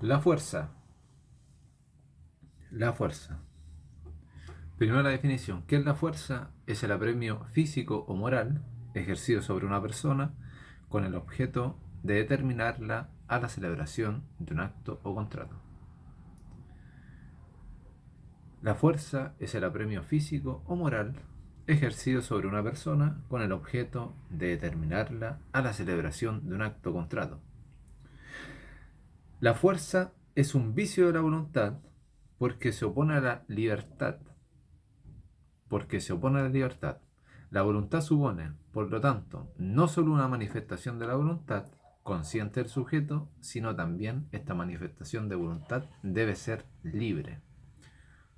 La fuerza. La fuerza. Primero la definición. ¿Qué es la fuerza? Es el apremio físico o moral ejercido sobre una persona con el objeto de determinarla a la celebración de un acto o contrato. La fuerza es el apremio físico o moral ejercido sobre una persona con el objeto de determinarla a la celebración de un acto o contrato. La fuerza es un vicio de la voluntad porque se opone a la libertad. Porque se opone a la libertad. La voluntad supone, por lo tanto, no solo una manifestación de la voluntad consciente del sujeto, sino también esta manifestación de voluntad debe ser libre.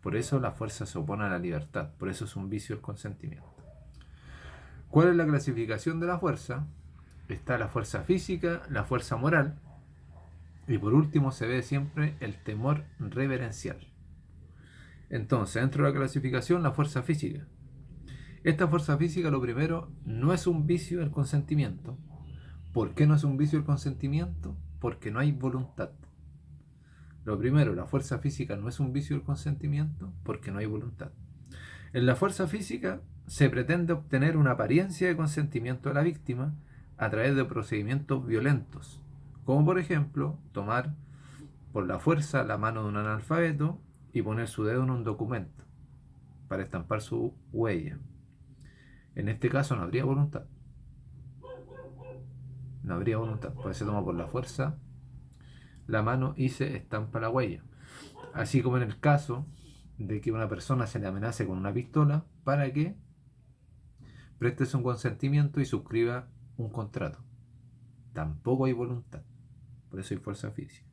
Por eso la fuerza se opone a la libertad, por eso es un vicio el consentimiento. ¿Cuál es la clasificación de la fuerza? Está la fuerza física, la fuerza moral, y por último se ve siempre el temor reverencial. Entonces, dentro de la clasificación, la fuerza física. Esta fuerza física, lo primero, no es un vicio del consentimiento. ¿Por qué no es un vicio el consentimiento? Porque no hay voluntad. Lo primero, la fuerza física no es un vicio del consentimiento porque no hay voluntad. En la fuerza física se pretende obtener una apariencia de consentimiento de la víctima a través de procedimientos violentos, como por ejemplo tomar por la fuerza la mano de un analfabeto y poner su dedo en un documento para estampar su huella. En este caso no habría voluntad. No habría voluntad, porque se toma por la fuerza la mano y se estampa la huella. Así como en el caso de que una persona se le amenace con una pistola para que prestes un consentimiento y suscriba un contrato. Tampoco hay voluntad, por eso hay fuerza física.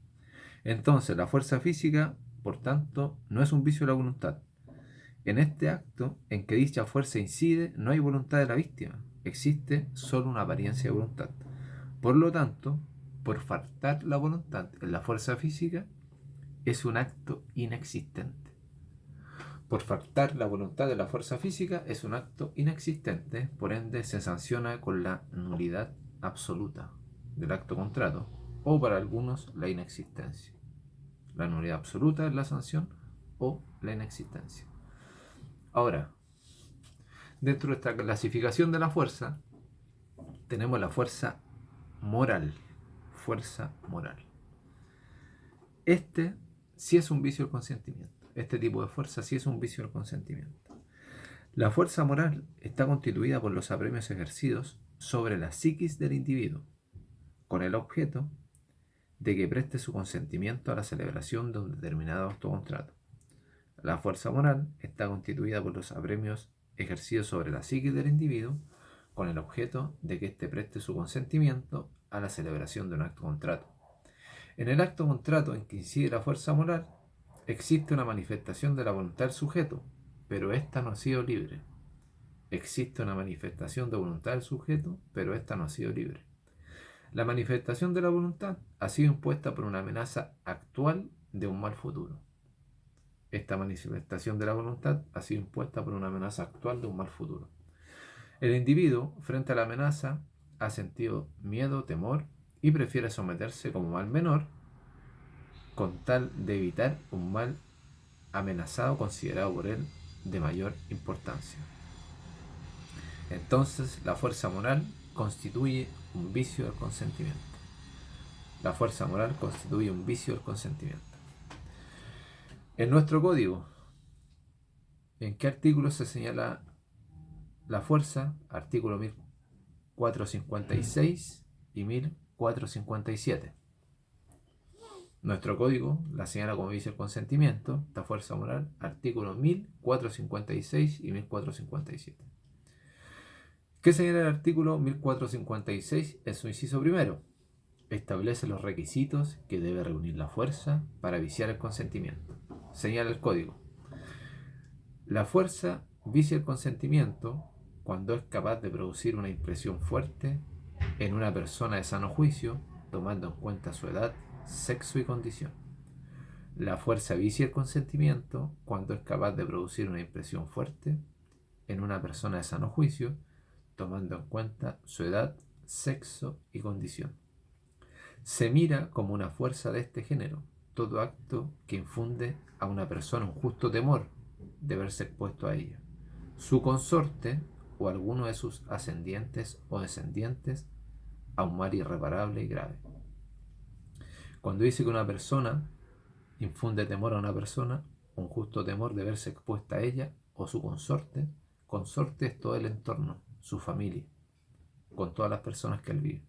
Entonces, la fuerza física, por tanto, no es un vicio de la voluntad. En este acto en que dicha fuerza incide, no hay voluntad de la víctima, existe solo una apariencia de voluntad. Por lo tanto, por faltar la voluntad en la fuerza física, es un acto inexistente. Por faltar la voluntad de la fuerza física, es un acto inexistente, por ende se sanciona con la nulidad absoluta del acto contrato, o para algunos la inexistencia. La nulidad absoluta es la sanción o la inexistencia. Ahora, dentro de esta clasificación de la fuerza, tenemos la fuerza moral. Fuerza moral. Este sí es un vicio del consentimiento. Este tipo de fuerza sí es un vicio del consentimiento. La fuerza moral está constituida por los apremios ejercidos sobre la psiquis del individuo, con el objeto de que preste su consentimiento a la celebración de un determinado acto o contrato. La fuerza moral está constituida por los apremios ejercidos sobre la psiquis del individuo, con el objeto de que éste preste su consentimiento a la celebración de un acto o contrato. En el acto o contrato en que incide la fuerza moral, existe una manifestación de la voluntad del sujeto, pero ésta no ha sido libre. Existe una manifestación de voluntad del sujeto, pero ésta no ha sido libre. La manifestación de la voluntad ha sido impuesta por una amenaza actual de un mal futuro. Esta manifestación de la voluntad ha sido impuesta por una amenaza actual de un mal futuro. El individuo, frente a la amenaza, ha sentido miedo, temor y prefiere someterse como mal menor con tal de evitar un mal amenazado considerado por él de mayor importancia. Entonces, la fuerza moral constituye un vicio del consentimiento. La fuerza moral constituye un vicio del consentimiento. En nuestro código, ¿en qué artículo se señala la fuerza? Artículo 1456 y 1457. Nuestro código la señala como vicio del consentimiento, esta fuerza moral, artículos 1456 y 1457. ¿Qué señala el artículo 1456 en su inciso primero? Establece los requisitos que debe reunir la fuerza para viciar el consentimiento. Señala el código. La fuerza vicia el consentimiento cuando es capaz de producir una impresión fuerte en una persona de sano juicio, tomando en cuenta su edad, sexo y condición. La fuerza vicia el consentimiento cuando es capaz de producir una impresión fuerte en una persona de sano juicio, tomando en cuenta su edad, sexo y condición. Se mira como una fuerza de este género todo acto que infunde a una persona un justo temor de verse expuesto a ella, su consorte o alguno de sus ascendientes o descendientes a un mal irreparable y grave. Cuando dice que una persona infunde temor a una persona, un justo temor de verse expuesta a ella o su consorte, consorte es todo el entorno, su familia, con todas las personas que él vive,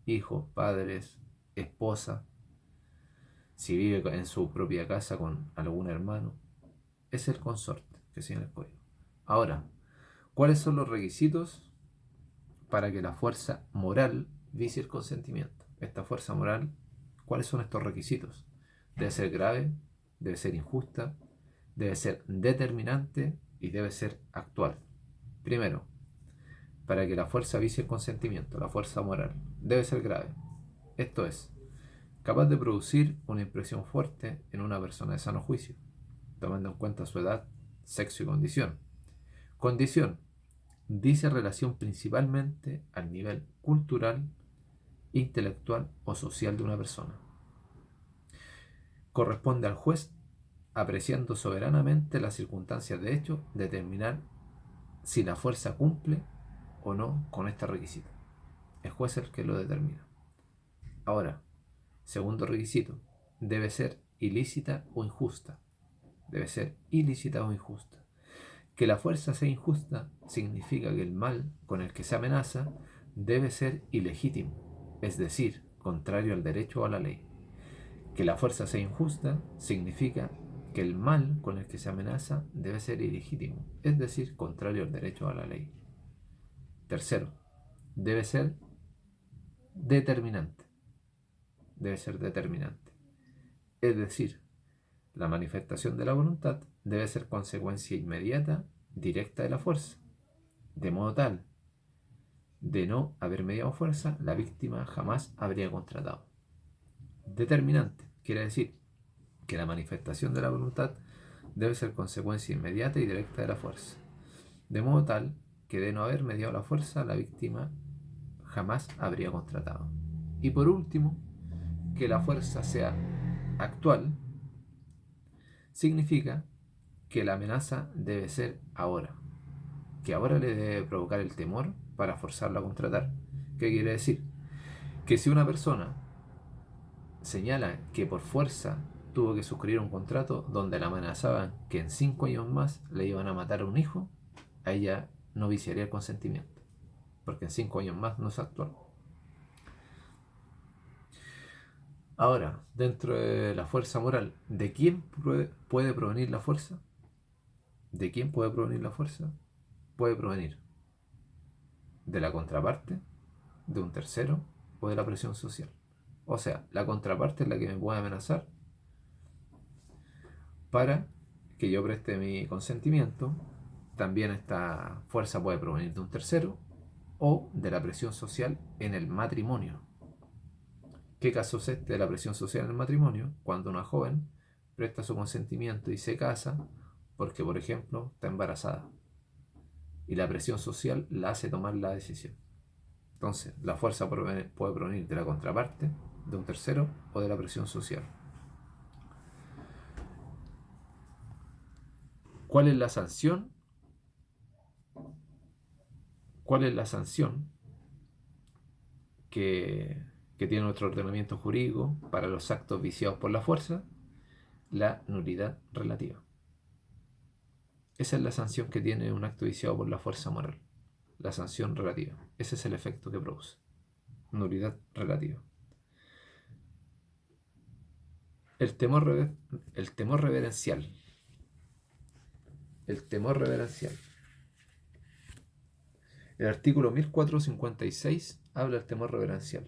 hijos, padres, esposa, si vive en su propia casa con algún hermano, es el consorte que sigue el código. Ahora, ¿cuáles son los requisitos para que la fuerza moral vicie el consentimiento? Esta fuerza moral, ¿cuáles son estos requisitos? Debe ser grave, debe ser injusta, debe ser determinante y debe ser actual. Primero, para que la fuerza vicie el consentimiento, la fuerza moral, debe ser grave. Esto es, capaz de producir una impresión fuerte en una persona de sano juicio, tomando en cuenta su edad, sexo y condición. Condición, dice relación principalmente al nivel cultural, intelectual o social de una persona. Corresponde al juez, apreciando soberanamente las circunstancias de hecho, determinar si la fuerza cumple o no con este requisito. El juez es el que lo determina. Ahora, segundo requisito, debe ser ilícita o injusta. Debe ser ilícita o injusta. Que la fuerza sea injusta significa que el mal con el que se amenaza debe ser ilegítimo, es decir, contrario al derecho o a la ley. Que la fuerza sea injusta significa que el mal con el que se amenaza debe ser ilegítimo, es decir, contrario al derecho o a la ley. Tercero, debe ser determinante. Debe ser determinante. Es decir, la manifestación de la voluntad debe ser consecuencia inmediata, directa de la fuerza, de modo tal, de no haber mediado fuerza, la víctima jamás habría contratado. Determinante quiere decir que la manifestación de la voluntad debe ser consecuencia inmediata y directa de la fuerza, de modo tal que de no haber mediado la fuerza, la víctima jamás habría contratado. Y por último, que la fuerza sea actual, significa que la amenaza debe ser ahora, que ahora le debe provocar el temor para forzarlo a contratar. ¿Qué quiere decir? Que si una persona señala que por fuerza tuvo que suscribir un contrato donde la amenazaban que en 5 años más le iban a matar a un hijo, a ella no viciaría el consentimiento, porque en 5 años más no es actual. Ahora, dentro de la fuerza moral, ¿de quién puede provenir la fuerza? ¿De quién puede provenir la fuerza? Puede provenir de la contraparte, de un tercero o de la presión social. O sea, la contraparte es la que me puede amenazar para que yo preste mi consentimiento. También esta fuerza puede provenir de un tercero o de la presión social en el matrimonio. ¿Qué caso es este de la presión social en el matrimonio? Cuando una joven presta su consentimiento y se casa porque, por ejemplo, está embarazada y la presión social la hace tomar la decisión. Entonces, la fuerza puede provenir de la contraparte, de un tercero o de la presión social. ¿Cuál es la sanción? ¿Cuál es la sanción que tiene nuestro ordenamiento jurídico para los actos viciados por la fuerza? La nulidad relativa. Esa es la sanción que tiene un acto viciado por la fuerza moral. La sanción relativa. Ese es el efecto que produce. Nulidad relativa. El temor reverencial. El temor reverencial. El artículo 1456 habla del temor reverencial.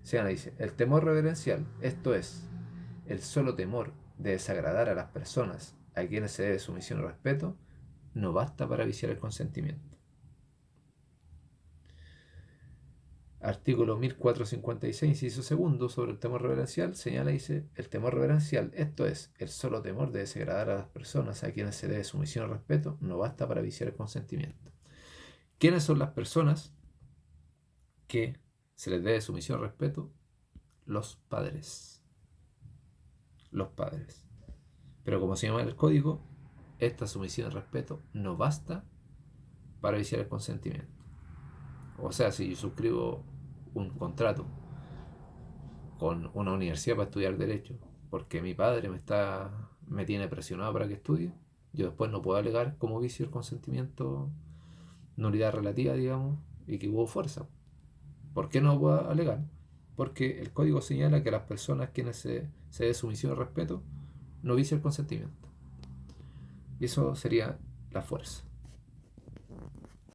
Se dice, el temor reverencial, esto es, el solo temor de desagradar a las personas a quienes se debe sumisión y respeto, no basta para viciar el consentimiento. Artículo 1456, inciso segundo, sobre el temor reverencial, señala y dice, el temor reverencial, esto es, el solo temor de desagradar a las personas a quienes se debe sumisión y respeto, no basta para viciar el consentimiento. ¿Quiénes son las personas que se les debe sumisión y respeto? Los padres. los padres. Pero como se llama en el código, esta sumisión y respeto no basta para viciar el consentimiento. O sea, si yo suscribo un contrato con una universidad para estudiar derecho, porque mi padre me tiene presionado para que estudie, yo después no puedo alegar como vicio el consentimiento, nulidad relativa, digamos, y que hubo fuerza. ¿Por qué no puedo alegar? Porque el código señala que las personas quienes se dé sumisión y respeto no vicia el consentimiento. Y eso sería la fuerza.